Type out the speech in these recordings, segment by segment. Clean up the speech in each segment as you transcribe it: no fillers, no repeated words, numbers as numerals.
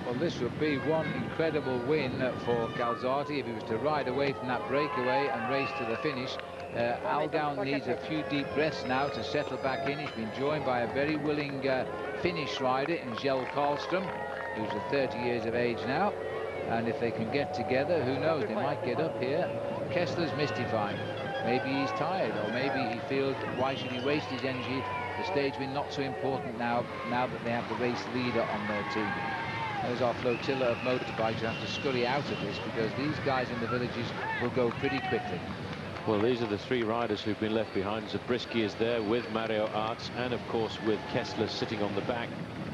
Well, this would be one incredible win for Calzati if he was to ride away from that breakaway and race to the finish. Aldown needs a few deep breaths now to settle back in. He's been joined by a very willing finish rider in Sylvain Calzati, who's 30 years of age now. And if they can get together, who knows, they might get up here. Kessler's mystified. Maybe he's tired, or maybe he feels, why should he waste his energy? The stage will be not so important now that they have the race leader on their team. There's our flotilla of motorbikes who have to scurry out of this because these guys in the villages will go pretty quickly. Well, these are the three riders who've been left behind. Zabriskie is there with Mario Arts and, of course, with Kessler sitting on the back.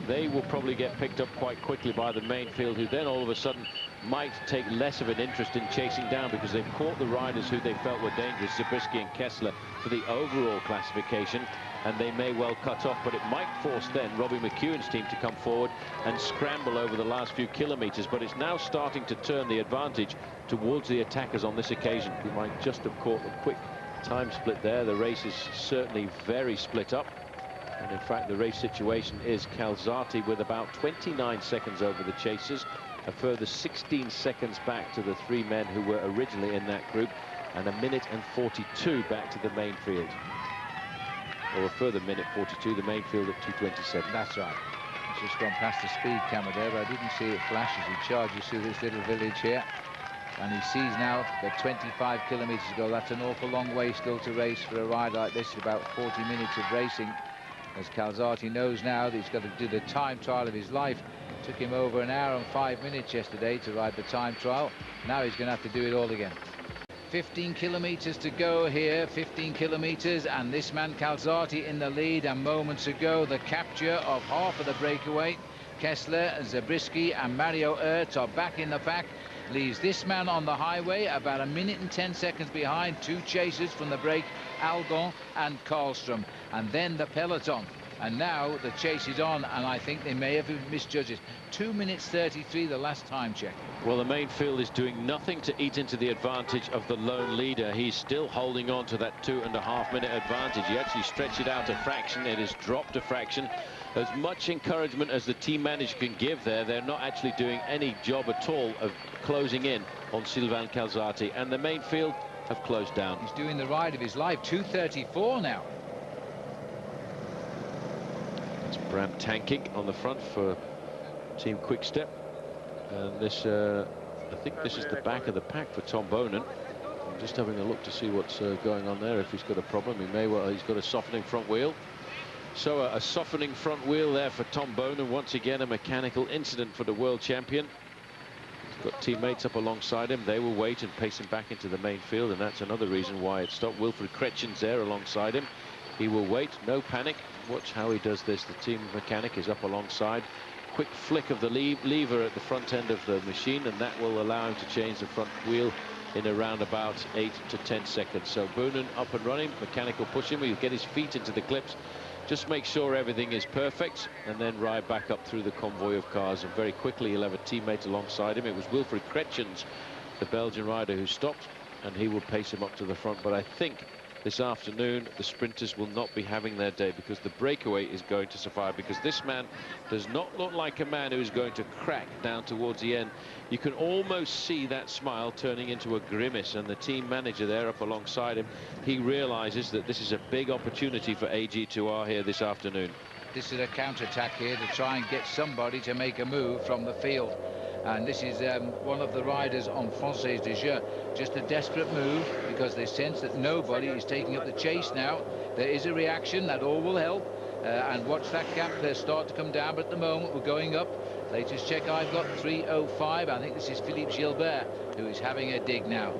They will probably get picked up quite quickly by the main field, who then all of a sudden might take less of an interest in chasing down because they've caught the riders who they felt were dangerous, Zabriskie and Kessler, for the overall classification, and they may well cut off, but it might force then Robbie McEwen's team to come forward and scramble over the last few kilometers. But it's now starting to turn the advantage towards the attackers on this occasion. We might just have caught a quick time split there. The race is certainly very split up. And in fact, the race situation is Calzati with about 29 seconds over the chasers, a further 16 seconds back to the three men who were originally in that group, and a minute and 42 back to the main field. Or a further minute 42, the main field at 2:27. That's right. He's just gone past the speed camera there, but I didn't see it flash as he charges through this little village here. And he sees now that 25 kilometers to go. That's an awful long way still to race for a ride like this, about 40 minutes of racing. As Calzati knows now that he's got to do the time trial of his life. It took him over an hour and 5 minutes yesterday to ride the time trial. Now he's going to have to do it all again. 15 kilometers to go here, 15 kilometers, and this man Calzati in the lead. And moments ago, the capture of half of the breakaway. Kessler, Zabriskie and Mario Ertz are back in the pack. Leaves this man on the highway about a minute and 10 seconds behind two chasers from the break, Algon and Karlstrom, and then the peloton. And now the chase is on, and I think they may have misjudged it. 2 minutes 33 the last time check. Well, the main field is doing nothing to eat into the advantage of the lone leader. He's still holding on to that 2.5 minute advantage. He actually stretched it out a fraction. It has dropped a fraction. As much encouragement as the team manager can give there, they're not actually doing any job at all of closing in on Sylvain Calzati, and the main field have closed down. He's doing the ride of his life. 2:34 now. It's Brand tanking on the front for Team Quickstep, and this I think this is the back of the pack for Tom Bonen. I'm just having a look to see what's going on there. If he's got a problem, he may well. He's got a softening front wheel. So a softening front wheel there for Tom Bonen. Once again, a mechanical incident for the world champion. He's got teammates up alongside him. They will wait and pace him back into the main field, and that's another reason why it stopped. Wilfried Kretschen's there alongside him. He will wait, no panic. Watch how he does this. The team mechanic is up alongside. Quick flick of the lever at the front end of the machine, and that will allow him to change the front wheel in around about 8 to 10 seconds. So Bonen up and running, mechanical push him. He'll get his feet into the clips, just make sure everything is perfect, and then ride back up through the convoy of cars. And very quickly he'll have a teammate alongside him. It was Wilfried Kretschens, the Belgian rider, who stopped, and he will pace him up to the front. But I think this afternoon the sprinters will not be having their day, because the breakaway is going to survive, because this man does not look like a man who is going to crack down towards the end. You can almost see that smile turning into a grimace, and the team manager there up alongside him, he realizes that this is a big opportunity for AG2R here this afternoon. This is a counter-attack here to try and get somebody to make a move from the field. And this is one of the riders on Française de Jeu. Just a desperate move, because they sense that nobody is taking up the chase now. There is a reaction, that all will help. And watch that gap there start to come down, but at the moment we're going up. Latest check I've got, 3:05. I think this is Philippe Gilbert who is having a dig now.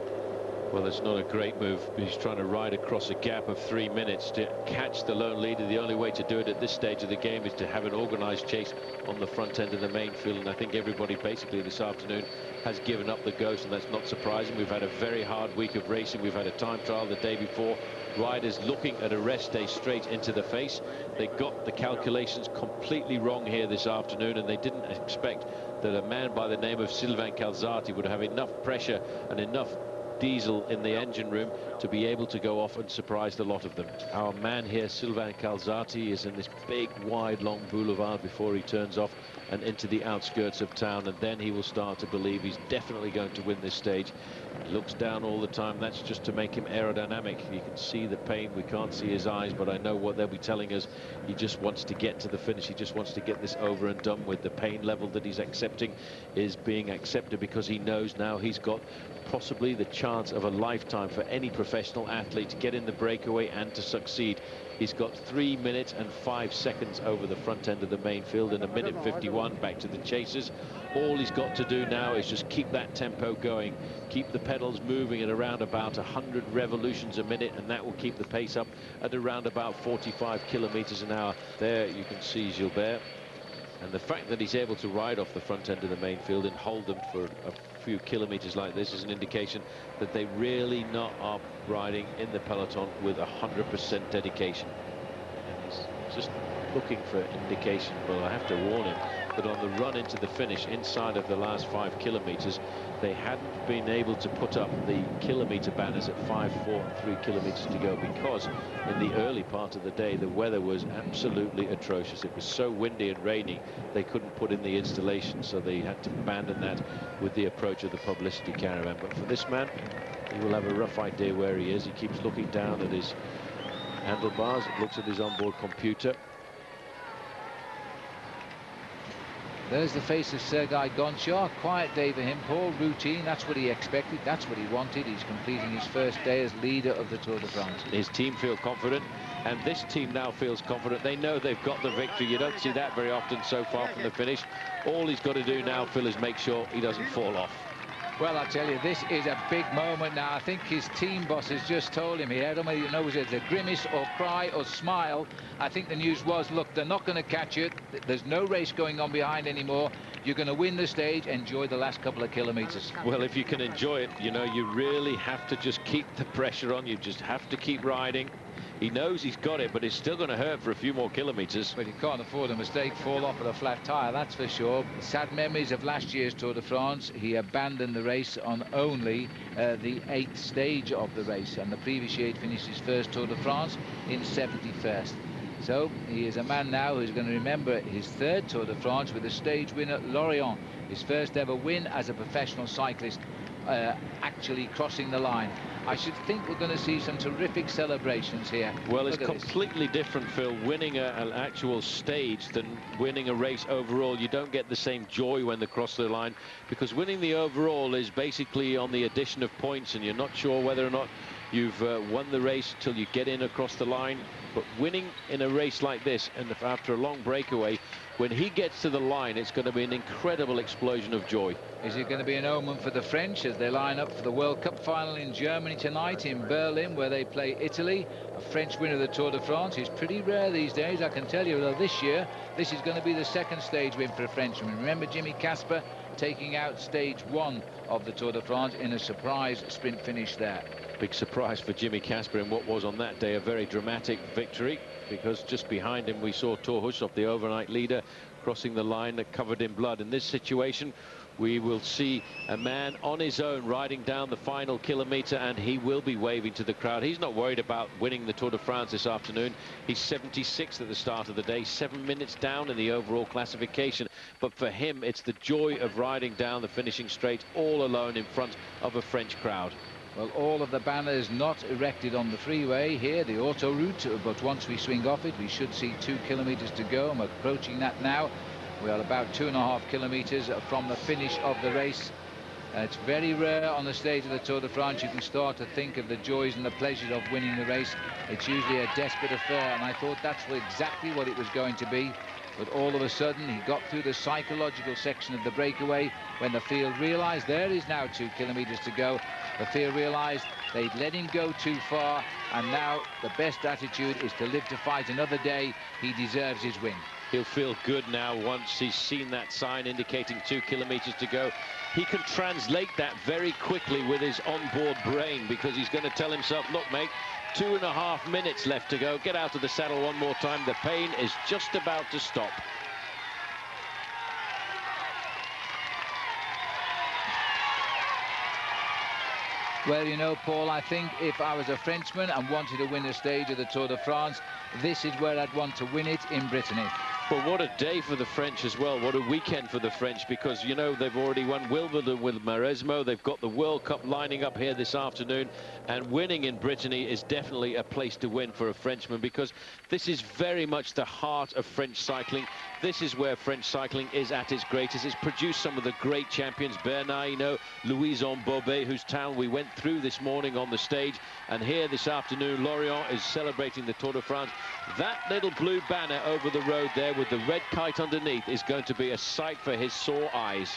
Well, it's not a great move. He's trying to ride across a gap of 3 minutes to catch the lone leader. The only way to do it at this stage of the game is to have an organized chase on the front end of the main field, and I think everybody basically this afternoon has given up the ghost, and that's not surprising. We've had a very hard week of racing. We've had a time trial the day before. Riders looking at a rest day straight into the face. They got the calculations completely wrong here this afternoon, and they didn't expect that a man by the name of Sylvain Calzati would have enough pressure and enough diesel in the engine room to be able to go off and surprise the lot of them. Our man here, Sylvain Calzati, is in this big, wide, long boulevard before he turns off and into the outskirts of town, and then he will start to believe he's definitely going to win this stage. He looks down all the time. That's just to make him aerodynamic. You can see the pain. We can't see his eyes, but I know what they'll be telling us. He just wants to get to the finish. He just wants to get this over and done with. The pain level that he's accepting is being accepted because he knows now he's got possibly the chance of a lifetime for any professional athlete to get in the breakaway and to succeed. He's got 3 minutes and 5 seconds over the front end of the main field and 1:51 back to the chasers. All he's got to do now is just keep that tempo going, keep the pedals moving at around about 100 revolutions a minute, and that will keep the pace up at around about 45 kilometers an hour. There you can see Gilbert. And the fact that he's able to ride off the front end of the main field and hold them for a few kilometers like this is an indication that they really not are riding in the peloton with 100% dedication. And he's just looking for indication, but I have to warn him that on the run into the finish, inside of the last 5 kilometers, they hadn't been able to put up the kilometer banners at 5, 4 and 3 kilometers to go, because in the early part of the day the weather was absolutely atrocious. It was so windy and rainy they couldn't put in the installation, so they had to abandon that with the approach of the publicity caravan. But for this man, he will have a rough idea where he is. He keeps looking down at his handlebars, looks at his onboard computer. There's the face of Sergei Gonchar. Quiet day for him, Paul. Routine. That's what he expected. That's what he wanted. He's completing his first day as leader of the Tour de France. His team feel confident, and this team now feels confident. They know they've got the victory. You don't see that very often so far from the finish. All he's got to do now, Phil, is make sure he doesn't fall off. Well, I tell you, this is a big moment now. I think his team boss has just told him here. I don't know if he knows it's a grimace or cry or smile. I think the news was, look, they're not going to catch it. There's no race going on behind anymore. You're going to win the stage. Enjoy the last couple of kilometers. Well, if you can enjoy it, you know, you really have to just keep the pressure on. You just have to keep riding. He knows he's got it, but it's still going to hurt for a few more kilometers. But you can't afford a mistake, fall off with a flat tire, that's for sure. Sad memories of last year's Tour de France. He abandoned the race on only the 8th stage of the race, and the previous year he'd finished his first Tour de France in 71st. So he is a man now who's going to remember his 3rd Tour de France with a stage win at Lorient, his first ever win as a professional cyclist, actually crossing the line. I should think we're going to see some terrific celebrations here. Well, it's completely different, Phil, winning an actual stage than winning a race overall. You don't get the same joy when they cross the line, because winning the overall is basically on the addition of points, and you're not sure whether or not you've won the race until you get in across the line. But winning in a race like this, and after a long breakaway, when he gets to the line, it's going to be an incredible explosion of joy. Is it going to be an omen for the French as they line up for the World Cup final in Germany tonight in Berlin, where they play Italy? A French winner of the Tour de France is pretty rare these days, I can tell you. Though this year, this is going to be the 2nd stage win for a Frenchman. Remember Jimmy Casper taking out stage 1 of the Tour de France in a surprise sprint finish there. Big surprise for Jimmy Casper in what was on that day a very dramatic victory, because just behind him we saw Thor Hushovd, the overnight leader, crossing the line covered in blood. In this situation, we will see a man on his own riding down the final kilometer, and he will be waving to the crowd. He's not worried about winning the Tour de France this afternoon. He's 76th at the start of the day, 7 minutes down in the overall classification. But for him, it's the joy of riding down the finishing straight all alone in front of a French crowd. Well, all of the banners not erected on the freeway here, the autoroute, but once we swing off it, we should see 2 kilometers to go. I'm approaching that now. We are about 2.5 kilometers from the finish of the race. It's very rare on the stage of the Tour de France you can start to think of the joys and the pleasures of winning the race. It's usually a desperate affair, and I thought that's exactly what it was going to be. But all of a sudden he got through the psychological section of the breakaway when the field realized there is now 2 kilometers to go. The field realized they'd let him go too far, and now the best attitude is to live to fight another day. He deserves his win. He'll feel good now once he's seen that sign indicating 2 kilometers to go. He can translate that very quickly with his onboard brain, because he's going to tell himself, look, mate, 2.5 minutes left to go. Get out of the saddle one more time. The pain is just about to stop. Well, you know, Paul, I think if I was a Frenchman and wanted to win a stage of the Tour de France, this is where I'd want to win it, in Brittany. But what a day for the French as well. What a weekend for the French, because, you know, they've already won Wimbledon with Mauresmo. They've got the World Cup lining up here this afternoon. And winning in Brittany is definitely a place to win for a Frenchman, because this is very much the heart of French cycling. This is where French cycling is at its greatest. It's produced some of the great champions. Bernard, you know, Louison Bobet, whose town we went through this morning on the stage. And here this afternoon, Lorient is celebrating the Tour de France. That little blue banner over the road there with the red kite underneath is going to be a sight for his sore eyes.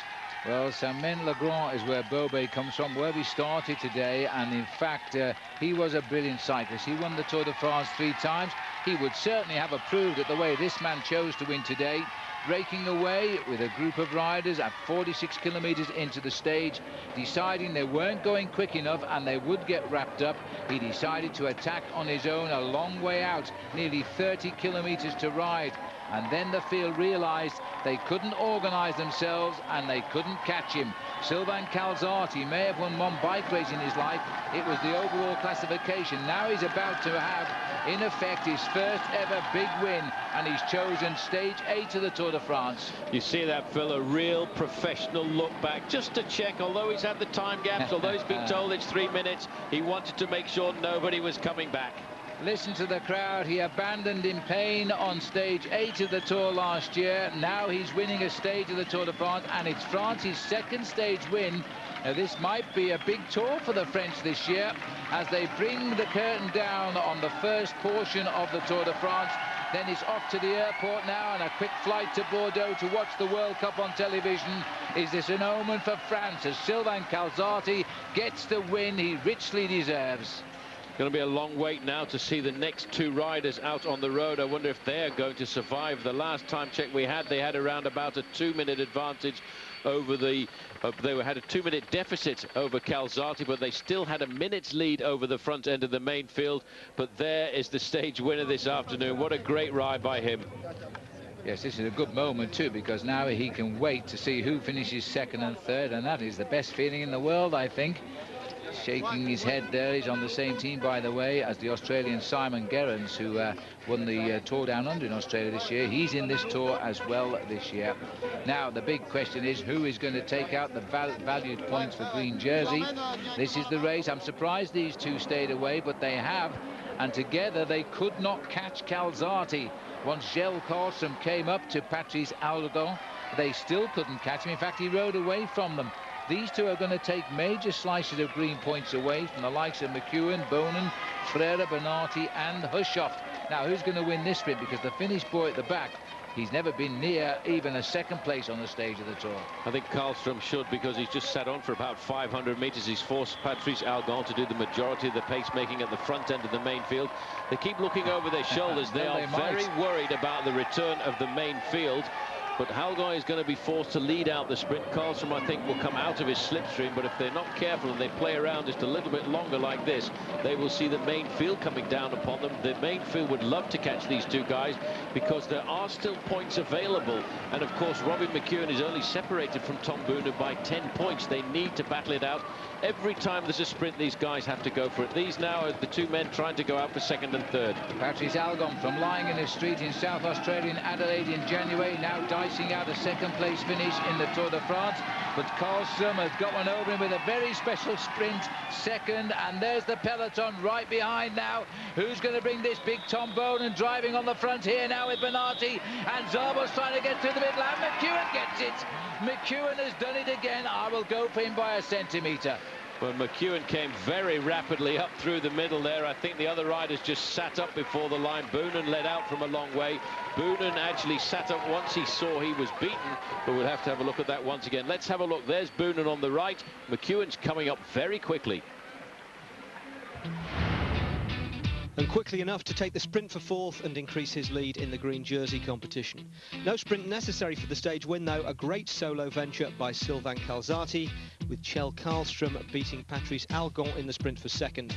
Well, Saint-Méen-le-Grand is where Bobet comes from, where we started today, and in fact he was a brilliant cyclist. He won the Tour de France 3 times. He would certainly have approved it the way this man chose to win today, breaking away with a group of riders at 46 kilometers into the stage, deciding they weren't going quick enough and they would get wrapped up. He decided to attack on his own a long way out, nearly 30 kilometers to ride. And then the field realized they couldn't organize themselves and they couldn't catch him. Sylvain Calzati may have won 1 bike race in his life. It was the overall classification. Now he's about to have, in effect, his first ever big win, and he's chosen stage 8 of the Tour de France. You see that, Phil, a real professional look back, just to check, although he's had the time gaps, although he's been told it's 3 minutes, he wanted to make sure nobody was coming back. Listen to the crowd. He abandoned in pain on stage 8 of the Tour last year. Now he's winning a stage of the Tour de France, and it's France's 2nd stage win. Now, this might be a big tour for the French this year as they bring the curtain down on the first portion of the Tour de France. Then it's off to the airport now and a quick flight to Bordeaux to watch the World Cup on television. Is this an omen for France as Sylvain Calzati gets the win he richly deserves? Going to be a long wait now to see the next 2 riders out on the road. I wonder if they're going to survive. The last time check we had, they had around about a 2-minute advantage over the... they had a 2-minute deficit over Calzati, but they still had a minute's lead over the front end of the main field. But there is the stage winner this afternoon. What a great ride by him. Yes, this is a good moment too, because now he can wait to see who finishes 2nd and 3rd, and that is the best feeling in the world, I think. Shaking his head there. He's on the same team, by the way, as the Australian Simon Gerrans, who won the Tour Down Under in Australia this year. He's in this tour as well this year. Now, the big question is who is going to take out the valued points for green jersey. This is the race. I'm surprised these 2 stayed away, but they have. And together they could not catch Calzati. Once Gilles Carlstrom came up to Patrice Algon, they still couldn't catch him. In fact, he rode away from them. These 2 are going to take major slices of green points away from the likes of McEwen, Bonin, Frère, Bernardi and Hushoft. Now, who's going to win this sprint? Because the Finnish boy at the back, he's never been near even a 2nd place on the stage of the Tour. I think Karlstrom should, because he's just sat on for about 500 meters. He's forced Patrice Algon to do the majority of the pacemaking at the front end of the main field. They keep looking over their shoulders. They are very worried about the return of the main field. But Algon is going to be forced to lead out the sprint. Karlstrom, I think, will come out of his slipstream, but if they're not careful and they play around just a little bit longer like this, they will see the main field coming down upon them. The main field would love to catch these 2 guys because there are still points available. And, of course, Robin McEwen is only separated from Tom Boonen by 10 points. They need to battle it out. Every time there's a sprint, these guys have to go for it. These now are the 2 men trying to go out for 2nd and 3rd. Patrice Algon, from lying in a street in South Australia in Adelaide in January, now dicing out a 2nd place finish in the Tour de France. But Karlstrom has got one over him with a very special sprint, 2nd, and there's the peloton right behind now. Who's going to bring this big Tom Boonen driving on the front here now with Bernardi, and Zarbo's trying to get through the middle, and McEwen gets it. McEwen has done it again. I will go for him by a centimetre. Well, McEwen came very rapidly up through the middle there. I think the other riders just sat up before the line. Boonen led out from a long way. Boonen actually sat up once he saw he was beaten, but we'll have to have a look at that once again. Let's have a look. There's Boonen on the right. McEwen's coming up very quickly. And quickly enough to take the sprint for 4th and increase his lead in the green jersey competition. No sprint necessary for the stage win, though. A great solo venture by Sylvain Calzati, with Gilles Carlstrom beating Patrice Algon in the sprint for 2nd.